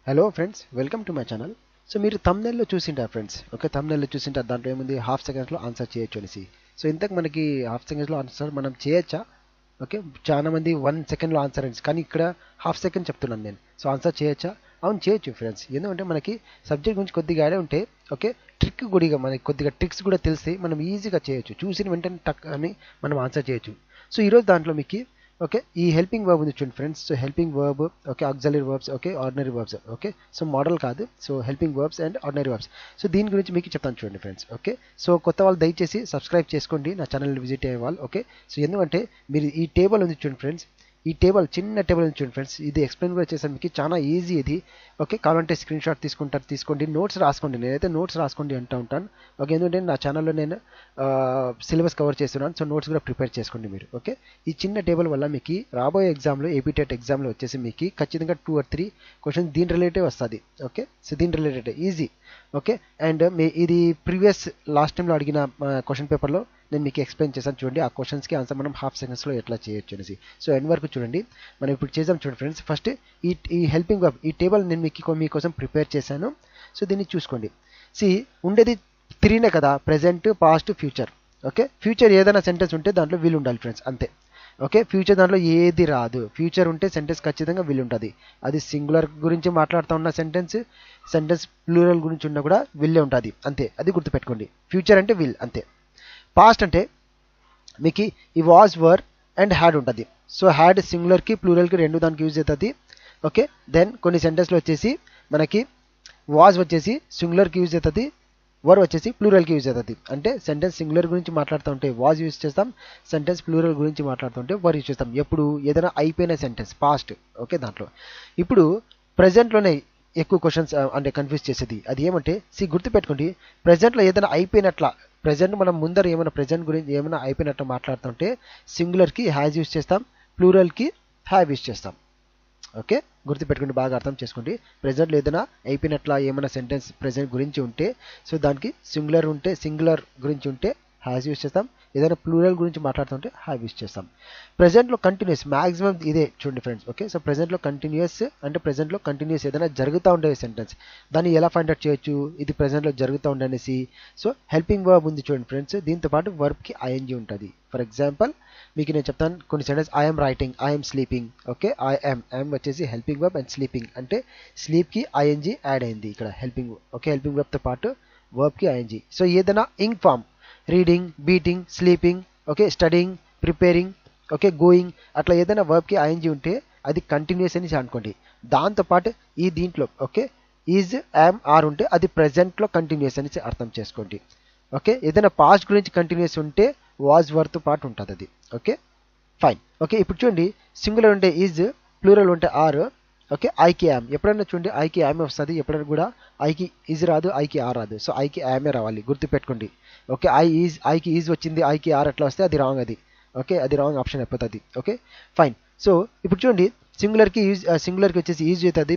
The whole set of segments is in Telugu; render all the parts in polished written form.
Hello friends, welcome to my channel. So మీరు thumbnail లో చూసింటారు ఫ్రెండ్స్. ఓకే, thumbnail లో చూసింటారు. దాంట్లో ఏముంది, హాఫ్ సెకండ్స్లో ఆన్సర్ చేయొచ్చు అనేసి. సో ఇంతకు మనకి హాఫ్ సెకండ్స్లో ఆన్సర్ మనం చేయొచ్చా? ఓకే, చాలా మంది 1 సెకండ్లో ఆన్సర్ అనేసి, కానీ ఇక్కడ హాఫ్ సెకండ్ చెప్తున్నాను నేను. సో ఆన్సర్ చేయొచ్చా? అవును, చేయొచ్చు ఫ్రెండ్స్. ఎందుకంటే మనకి సబ్జెక్ట్ గురించి కొద్దిగా ఐడియా ఉంటే, ఓకే, ట్రిక్ కూడా మనకి కొద్దిగా ట్రిక్స్ కూడా తెలిస్తే మనం ఈజీగా చేయొచ్చు. చూసిన వెంటనే టక్ అని మనం ఆన్సర్ చేయొచ్చు. సో ఈరోజు దాంట్లో మీకు ఓకే ఈ హెల్పింగ్ వర్బ్ ఉంది చూడండి friends. So helping verb, okay, auxiliary verbs, okay, ordinary verbs, okay. So modal కాదు, so helping verbs and ordinary verbs. So దీని గురించి మీకు చెప్తాను చూడండి ఫ్రెండ్స్. ఓకే, సో కొత్త వాళ్ళు దయచేసి సబ్స్క్రైబ్ చేసుకోండి, నా ఛానల్ విజిట్ అయ్యే వాళ్ళు. ఓకే, సో ఎందుకంటే మీరు ఈ టేబుల్ ఉంది చూడండి ఫ్రెండ్స్, ఈ టేబుల్ చిన్న టేబుల్ ఉంది చూడండి ఫ్రెండ్స్, ఇది ఎక్స్ప్లెయిన్ కూడా చేశాను మీకు, చాలా ఈజీ ఇది. ఓకే, కావాలంటే స్క్రీన్ షాట్ తీసుకోండి, నోట్స్ రాసుకోండి. నేనైతే నోట్స్ రాసుకోండి అంటూ ఉంటాను. ఓకే, ఎందుకంటే నా ఛానల్లో నేను సిలబస్ కవర్ చేస్తున్నాను. సో నోట్స్ కూడా ప్రిపేర్ చేసుకోండి మీరు. ఓకే, ఈ చిన్న టేబుల్ వల్ల మీకు రాబోయే ఎగ్జామ్లో, ఏపీ టెట్ ఎగ్జామ్లో వచ్చేసి మీకు ఖచ్చితంగా 2 or 3 క్వశ్చన్స్ దీని రిలేటెడ్ వస్తుంది. ఓకే, సో దీని రిలేటెడ్ ఈజీ. ఓకే, అండ్ ఇది ప్రీవియస్ లాస్ట్ టైంలో అడిగిన క్వశ్చన్ పేపర్లో నేను మీకు ఎక్స్ప్లెయిన్ చేశాను చూడండి. ఆ క్వశ్చన్స్కి ఆన్సర్ మనం హాఫ్ సెకండ్స్లో ఎట్లా చేయొచ్చు అనేసి. సో ఎండ్ వరకు చూడండి. మనం ఇప్పుడు చేద్దాం చూడండి ఫ్రెండ్స్. ఫస్ట్ ఈ హెల్పింగ్ వర్బ్, ఈ టేబుల్ నేను మీకోసం ప్రిపేర్ చేశాను. సో దీన్ని చూసుకోండి. ఉండేది 3నే కదా, present, past, future. Okay, future ఏదైనా సెంటెన్స్ ఉంటే దాంట్లో వీల్ ఉండాలి ఫ్రెండ్స్, అంతే. ఓకే, ఫ్యూచర్ దాంట్లో ఏది రాదు. ఫ్యూచర్ ఉంటే సెంటెన్స్ ఖచ్చితంగా వీల్ ఉంటుంది. అది సింగులర్ గురించి మాట్లాడుతూ ఉన్న సెంటెన్స్ ప్లూరల్ గురించి ఉన్నా కూడా విల్లే ఉంటుంది, అంతే. అది గుర్తుపెట్టుకోండి. ఫ్యూచర్ అంటే విల్, అంతే. పాస్ట్ అంటే మీకు ఈ వాజ్, వర్ అండ్ హ్యాడ్ ఉంటుంది. సో హ్యాడ్ సింగులర్కి ప్లూరల్కి రెండు దానికి యూజ్ అవుతుంది. ఓకే, దెన్ కొన్ని సెంటెన్స్లో వచ్చేసి మనకి వాజ్ వచ్చేసి సింగులర్కి యూజ్ అవుతుంది, వర్ వచ్చేసి ప్లూరల్కి యూజ్ అవుతుంది. అంటే సెంటెన్స్ సింగులర్ గురించి మాట్లాడుతూ ఉంటే వాజ్ యూజ్ చేస్తాం, సెంటెన్స్ ప్లూరల్ గురించి మాట్లాడుతుంటే వర్ యూజ్ చేస్తాం. ఎప్పుడు ఏదైనా అయిపోయిన సెంటెన్స్, పాస్ట్. ఓకే, దాంట్లో ఇప్పుడు ప్రజెంట్లోనే ఎక్కువ క్వశ్చన్స్ అంటే కన్ఫ్యూజ్ చేసేది. అది ఏమంటే గుర్తుపెట్టుకోండి, ప్రజెంట్లో ఏదైనా అయిపోయినట్ల, ప్రజెంట్ మనం ముందర ఏమైనా ప్రజెంట్ గురించి ఏమైనా అయిపోయినట్టు మాట్లాడుతుంటే సింగులర్కి హ్యాజ్ యూజ్ చేస్తాం, ప్లూరల్కి హ్యావ్ యూజ్ చేస్తాం. ఓకే, గుర్తుపెట్టుకోండి, బాగా అర్థం చేసుకోండి. ప్రెజెంట్లో ఏదైనా అయిపోయినట్ల ఏమైనా సెంటెన్స్ ప్రెజెంట్ గురించి ఉంటే, సో దానికి సింగులర్ గురించి ఉంటే హ్యాస్ యూజ్ చేస్తాం, ఏదైనా ప్లూరల్ గురించి మాట్లాడుతుంటే హ్యావ్ యూజ్ చేస్తాం. ప్రెజెంట్లో కంటిన్యూస్ మ్యాక్సిమం ఇదే చూడండి ఫ్రెండ్స్. ఓకే, సో ప్రెజెంట్లో కంటిన్యూస్ అంటే ప్రెజెంట్లో కంటిన్యూస్ ఏదైనా జరుగుతూ ఉండే సెంటెన్స్, దాన్ని ఎలా ఫైండ్ అవుట్ చేయొచ్చు, ఇది ప్రెజెంట్లో జరుగుతూ ఉండే అనేసి. సో హెల్పింగ్ వర్బ్ ఉంది చూడండి ఫ్రెండ్స్, దీంతో పాటు వర్బ్కి ఐఎన్జీ ఉంటుంది. ఫర్ ఎగ్జాంపుల్ మీకు నేను చెప్తాను కొన్ని sentence. I'm writing, I'm sleeping. Okay, I'm వచ్చేసి హెల్పింగ్ వర్బ్ అండ్ స్లీపింగ్ అంటే స్లీప్కి ఐఎన్జీ యాడ్ అయింది ఇక్కడ హెల్పింగ్. ఓకే, హెల్పింగ్ వర్బ్తో పాటు వర్బ్కి ఐఎన్జీ. సో ఏదైనా ing form, reading, beating, sleeping, okay, studying, preparing, okay, going, అట్లా ఏదైనా వర్బ్కి ఐఎన్జీ ఉంటే అది కంటిన్యూస్ అని అనుకోండి. దాంతోపాటు దీంట్లో ఓకే ఈజ్, యామ్, ఆర్ ఉంటే అది ప్రెజెంట్లో కంటిన్యూస్ అని అర్థం చేసుకోండి. ఓకే, ఏదైనా పాస్ట్ గురించి కంటిన్యూస్ ఉంటే వాజ్, వర్తో పాటు ఉంటుంది అది. Okay, fine. ఓకే, ఇప్పుడు చూడండి, సింగులర్ ఉంటే ఈజ్, ప్లూరల్ ఉంటే ఆర్. ఓకే, ఐకి యామ్, ఎప్పుడైనా చూడండి ఐకి యామే వస్తుంది, ఎప్పుడైనా కూడా ఐకి ఈజ్ రాదు, ఐకి ఆర్ రాదు. సో ఐకి యామే రావాలి, గుర్తుపెట్టుకోండి. ఓకే, ఐకి ఈజ్ వచ్చింది, ఐకి ఆర్ అట్లా వస్తే అది రాంగ్, అది. ఓకే, అది రాంగ్ ఆప్షన్ అయిపోతుంది. Okay, fine. సో ఇప్పుడు చూడండి, సింగులర్కి వచ్చేసి ఈజ్ అవుతుంది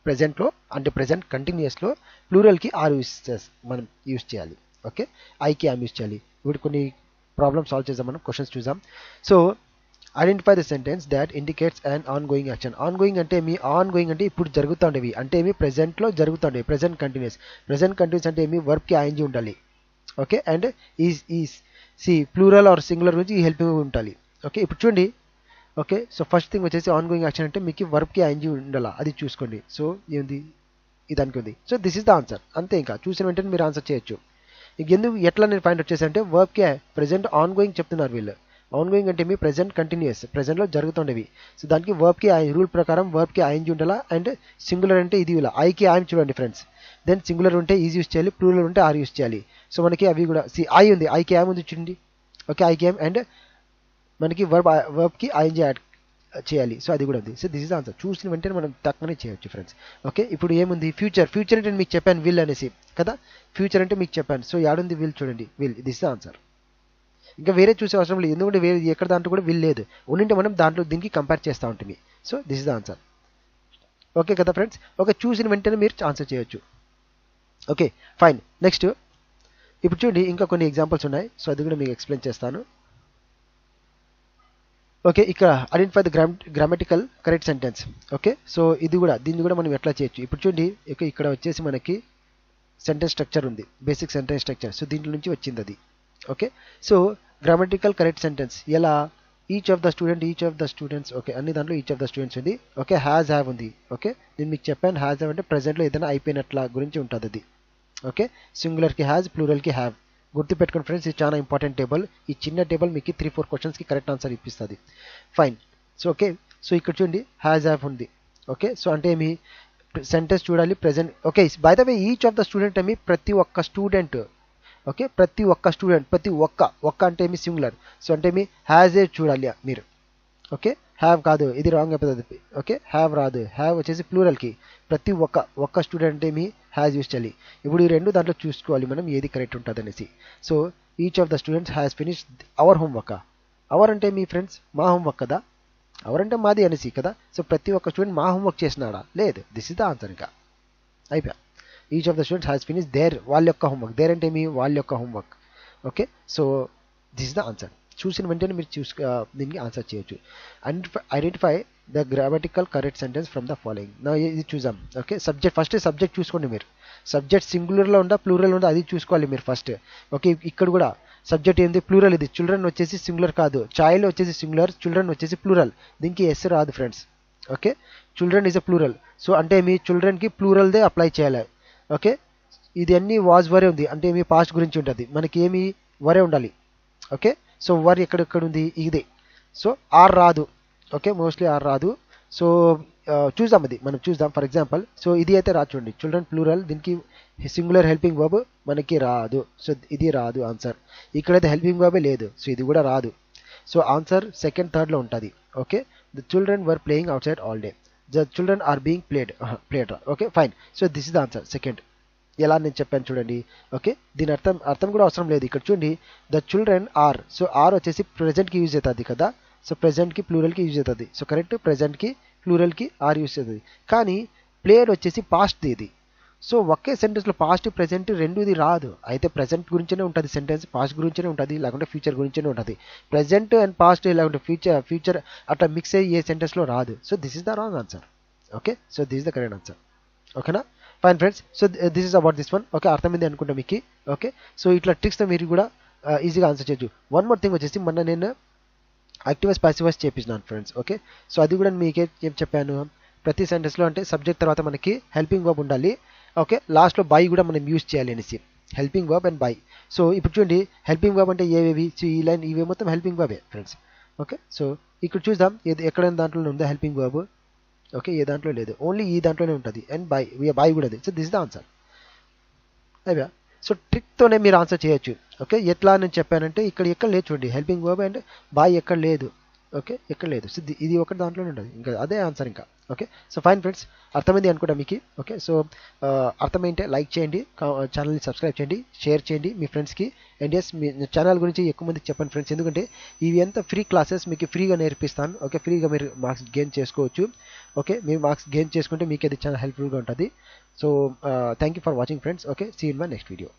ప్రెజెంట్లో, అంటే ప్రెజెంట్ కంటిన్యూస్లో. ప్లూరల్కి ఆర్ మనం యూజ్ చేయాలి. ఓకే, ఐకి యామ్ యూజ్ చేయాలి. ఇప్పుడు కొన్ని ప్రాబ్లమ్ సాల్వ్ చేద్దాం, మనం క్వశ్చన్స్ చూద్దాం. So identify the sentence that indicates and on going action. On going అంటే ఇప్పుడు జరుగుతుండేవి, అంటే ఏమి ప్రెజెంట్లో జరుగుతుండేవి, ప్రెజెంట్ కంటిన్యూస్ అంటే ఏమి వర్బ్కి ఐఎన్జీ ఉండాలి. Okay, and plural or singular గురించి ఈ హెల్పింగ్ ఉండాలి. ఓకే, ఇప్పుడు చూడండి. ఓకే, సో ఫస్ట్ థింగ్ వచ్చేసి ఆన్ గోయింగ్ యాక్షన్ అంటే మీకు వర్బ్కి ఐఎన్జీ ఉండాలా, అది చూసుకోండి. సో ఏంది దానికి ఉంది. So this is the answer, అంతే. ఇంకా చూసిన వెంటనే మీరు ఆన్సర్ చేయొచ్చు. ఎట్లా నేను ఫైండ్ అవుట్ చేశాను అంటే వర్బ్కి ప్రెజెంట్ ఆన్ గోయింగ్ చెప్తున్నారు వీళ్ళు. ఆన్ గోయింగ్ అంటే మీ ప్రెజెంట్ కంటిన్యూస్, ప్రెజెంట్లో జరుగుతుండేవి. సో దానికి వర్బ్కి రూల్ ప్రకారం వర్బ్కి ఐఎన్జీ ఉండాలా, అండ్ సింగులర్ అంటే ఇది ఇలా ఐకి ఐఎమ్ చూడండి ఫ్రెండ్స్. దెన్ సింగులర్ ఉంటే ఈజ్ యూజ్ చేయాలి, ప్లూరల్ ఉంటే ఆర్ యూజ్ చేయాలి. సో మనకి అవి కూడా ఐ ఉంది, ఐకి ఐఎమ్ ఉంది చూడండి. ఓకే, ఐకి ఐఎమ్ అండ్ మనకి వర్బ్కి ఐఎన్జీ యాడ్ చేయాలి. సో అది కూడా ఉంది. So this is answer. చూసిన వెంటనే మనం తక్కువనే చేయొచ్చు ఫ్రెండ్స్. ఓకే, ఇప్పుడు ఏముంది, ఫ్యూచర్ అంటే మీకు చెప్పాను విల్ అనేసి కదా, ఫ్యూచర్ అంటే మీకు చెప్పాను. సో యాడుంది విల్, చూడండి విల్, దిస్ ఇస్ ఆన్సర్. ఇంకా వేరే చూసే అవసరం లేదు, ఎందుకంటే వేరే ఎక్కడ దాంట్లో కూడా విల్ లేదు. ఉండింటే మనం దాంట్లో దీనికి కంపేర్ చేస్తూ ఉంటుంది. So this is the answer. Okay కదా ఫ్రెండ్స్. ఓకే, చూసిన వెంటనే మీరు ఆన్సర్ చేయొచ్చు. Okay, fine. నెక్స్ట్ ఇప్పుడు చూడండి, ఇంకా కొన్ని ఎగ్జాంపుల్స్ ఉన్నాయి. సో అది కూడా మీకు ఎక్స్ప్లెయిన్ చేస్తాను. ఓకే, ఇక్కడ identify the grammatical correct sentence. Okay, so దీన్ని కూడా మనం ఎట్లా చేయొచ్చు ఇప్పుడు చూడండి. ఓకే, ఇక్కడ వచ్చేసి మనకి సెంటెన్స్ స్ట్రక్చర్ ఉంది, బేసిక్ సెంటెన్స్ స్ట్రక్చర్. సో దీంట్లో నుంచి వచ్చింది అది. Okay, so grammatical correct sentence ఎలా, each of the students. Okay, అన్ని దాంట్లో ఈచ్ ఆఫ్ ద స్టూడెంట్స్ ఉంది. ఓకే, హ్యావ్ ఉంది. ఓకే, నేను మీకు చెప్పాను హ్యావ్ అంటే ప్రెసెంట్లో ఏదైనా అయిపోయినట్ల గురించి ఉంటుంది అది. ఓకే, సింగులర్కి హ్యాజ్, ప్లూరల్కి హ్యావ్. గుర్తుపెట్టుకోండి ఫ్రెండ్స్, ఇది చాలా ఇంపార్టెంట్ టేబుల్. ఈ చిన్న టేబుల్ మీకు 3-4 క్వశ్చన్స్కి కరెక్ట్ ఆన్సర్ ఇప్పిస్తుంది. ఫైన్. సో ఓకే, సో ఇక్కడ చూడండి హ్యావ్ ఉంది. ఓకే, సో అంటే మీ సెంటెన్స్ చూడాలి present. Okay, by the way each of the student ఏమి ప్రతి ఒక్క స్టూడెంట్. ఓకే, ప్రతి ఒక్క అంటే ఏమి సింగులర్. సో అంటే మీ హ్యాజ్ ఏ చూడాలి మీరు. ఓకే, హ్యావ్ కాదు, ఇది రాంగ్ అయిపోతుంది. ఓకే, హ్యావ్ రాదు, హ్యావ్ వచ్చేసి ప్లూరల్కి. ప్రతి ఒక్క స్టూడెంట్ ఏమి హ్యాజ్ యూస్ చేయాలి. ఇప్పుడు ఈ రెండు దాంట్లో చూసుకోవాలి మనం ఏది కరెక్ట్ ఉంటుంది అనేసి. So each of the students has finish our homework. Our అంటే మీ ఫ్రెండ్స్ మా హోంవర్క్ కదా, అవర్ అంటే మాది అనేసి కదా. సో ప్రతి ఒక్క స్టూడెంట్ మా హోంవర్క్ చేసినాడా, లేదు. This is the answer. ఇంకా అయిపోయా. Each of the students has finish వాళ్ళ యొక్క హోంవర్క్. దేర్ అంటే మీ వాళ్ళ యొక్క homework. Okay, so this is the answer. చూసిన వెంటనే మీరు దీనికి ఆన్సర్ చేయొచ్చు. Identify the grammatical correct sentence from the following. నా ఇది చూసాం. ఓకే, ఫస్ట్ సబ్జెక్ట్ చూసుకోండి మీరు. సబ్జెక్ట్ సింగులర్లో ఉందా ప్లూరల్ ఉందా అది చూసుకోవాలి మీరు ఫస్ట్. ఓకే, ఇక్కడ కూడా సబ్జెక్ట్ ఏంది ప్లూరల్. ఇది చిల్డ్రన్ వచ్చేసి సింగులర్ కాదు, చైల్డ్ వచ్చేసి సింగులర్, చిల్డ్రన్ వచ్చేసి ప్లూరల్. దీనికి ఎస్ రాదు friends. Okay, children is a plural. So అంటే మీ చిల్డ్రన్కి ప్లూరల్దే అప్లై చేయాలి. ఓకే, ఇది అన్ని వాజ్ వరే ఉంది అంటే మీ పాస్ట్ గురించి ఉంటుంది, మనకి ఏమి వరే ఉండాలి. ఓకే, సో వర్ ఎక్కడెక్కడ ఉంది ఇదే. సో ఆర్ రాదు. ఓకే, మోస్ట్లీ ఆర్ రాదు. సో చూద్దాం, మనం చూద్దాం. ఫర్ ఎగ్జాంపుల్, సో ఇది అయితే రాదు చూడండి, చిల్డ్రన్ ప్లూరల్, దీనికి సింగులర్ హెల్పింగ్ వర్బ్ మనకి రాదు. సో ఇది రాదు ఆన్సర్. ఇక్కడైతే హెల్పింగ్ వర్బే లేదు, సో ఇది కూడా రాదు. సో ఆన్సర్ సెకండ్ థర్డ్లో ఉంటుంది. Okay, the children were playing outside all day. The children are being played. Okay fine. So this is the answer second. ఎలా నేను చెప్పాను చూడండి. ఓకే, దీని అర్థం కూడా అవసరం లేదు. ఇక్కడ చూడండి, the children are. So are వచ్చేసి ప్రెజెంట్కి యూజ్ అవుతుంది కదా. సో ప్రెజెంట్కి ప్లూరల్కి యూజ్ అవుతుంది. సో కరెక్ట్, ప్రెజెంట్కి ప్లూరల్కి ఆర్ యూజ్ అవుతుంది. కానీ ప్లేడ్ వచ్చేసి పాస్ట్ది ఇది. సో ఒకే సెంటెన్స్లో పాస్ట్ ప్రెజెంట్ రెండు ఇది రాదు. అయితే ప్రెజెంట్ గురించే ఉంటుంది సెంటెన్స్, పాస్ట్ గురించే ఉంటుంది, లేకుంటే ఫ్యూచర్ గురించే ఉంటుంది. ప్రెజెంట్ అండ్ పాస్ట్ లేకుంటే ఫ్యూచర్ అట్లా మిక్స్ అయ్యి ఏ సెంటెన్స్లో రాదు. So this is the wrong answer. Okay, so this is the correct answer. ఓకేనా, fine friends. So this is about this one. Okay, అర్థమైంది అనుకుంటా మీకు. ఓకే, సో ఇట్లా ట్రిక్స్తో మీరు కూడా ఈజీగా ఆన్సర్ చేయొచ్చు. వన్ మోర్ థింగ్ వచ్చేసి మొన్న నేను యాక్టివైజ్ ప్యాసివైజ్ చేపించినాను ఫ్రెండ్స్. ఓకే, సో అది కూడా మీకే ఏం చెప్పాను, ప్రతి సెంటెన్స్లో అంటే సబ్జెక్ట్ తర్వాత మనకి హెల్పింగ్ వర్బ్ ఉండాలి. ఓకే, లాస్ట్లో బై కూడా మనం యూజ్ చేయాలి అనేసి, helping verb and by. So ఇప్పుడు చూడండి, హెల్పింగ్ వర్బ్ అంటే ఏవేవి, సో ఈ లైన్ ఇవే మొత్తం హెల్పింగ్ వర్బే ఫ్రెండ్స్. ఓకే, సో ఇక్కడ చూద్దాం ఎక్కడైనా దాంట్లో ఉందా హెల్పింగ్ వర్బ్. ఓకే, ఏ దాంట్లో లేదు, ఓన్లీ ఈ దాంట్లోనే ఉంటుంది. అండ్ బై కూడా అది. So this the answer. అయిపోయా. సో ట్రిక్తోనే మీరు ఆన్సర్ చేయొచ్చు. ఓకే, ఎట్లా నేను చెప్పానంటే ఇక్కడ ఎక్కడ లేదు చూడండి, హెల్పింగ్ వర్బ్ అండ్ బై ఎక్కడ లేదు. ఓకే, ఎక్కడ లేదు. సో ఇది ఒకటి దాంట్లోనే ఉంటుంది, ఇంకా అదే ఆన్సర్ ఇంకా. ఓకే, సో ఫైన్ ఫ్రెండ్స్, అర్థమైంది అనుకుంటా మీకు. ఓకే, సో అర్థమైంటే లైక్ చేయండి, ఛానల్ని సబ్స్క్రైబ్ చేయండి, షేర్ చేయండి మీ ఫ్రెండ్స్కి. అండ్ ఎస్, మీ ఛానల్ గురించి ఎక్కువ మందికి చెప్పండి ఫ్రెండ్స్, ఎందుకంటే ఇవి ఎంత ఫ్రీ క్లాసెస్ మీకు ఫ్రీగా నేర్పిస్తాను. ఓకే, ఫ్రీగా మీరు మార్క్స్ గెయిన్ చేసుకోవచ్చు. ఓకే, మీరు మార్క్స్ గెయిన్ చేసుకుంటే మీకు అది చాలా హెల్ప్ఫుల్గా ఉంటుంది. So thank you for watching friends. Okay, see in my next video.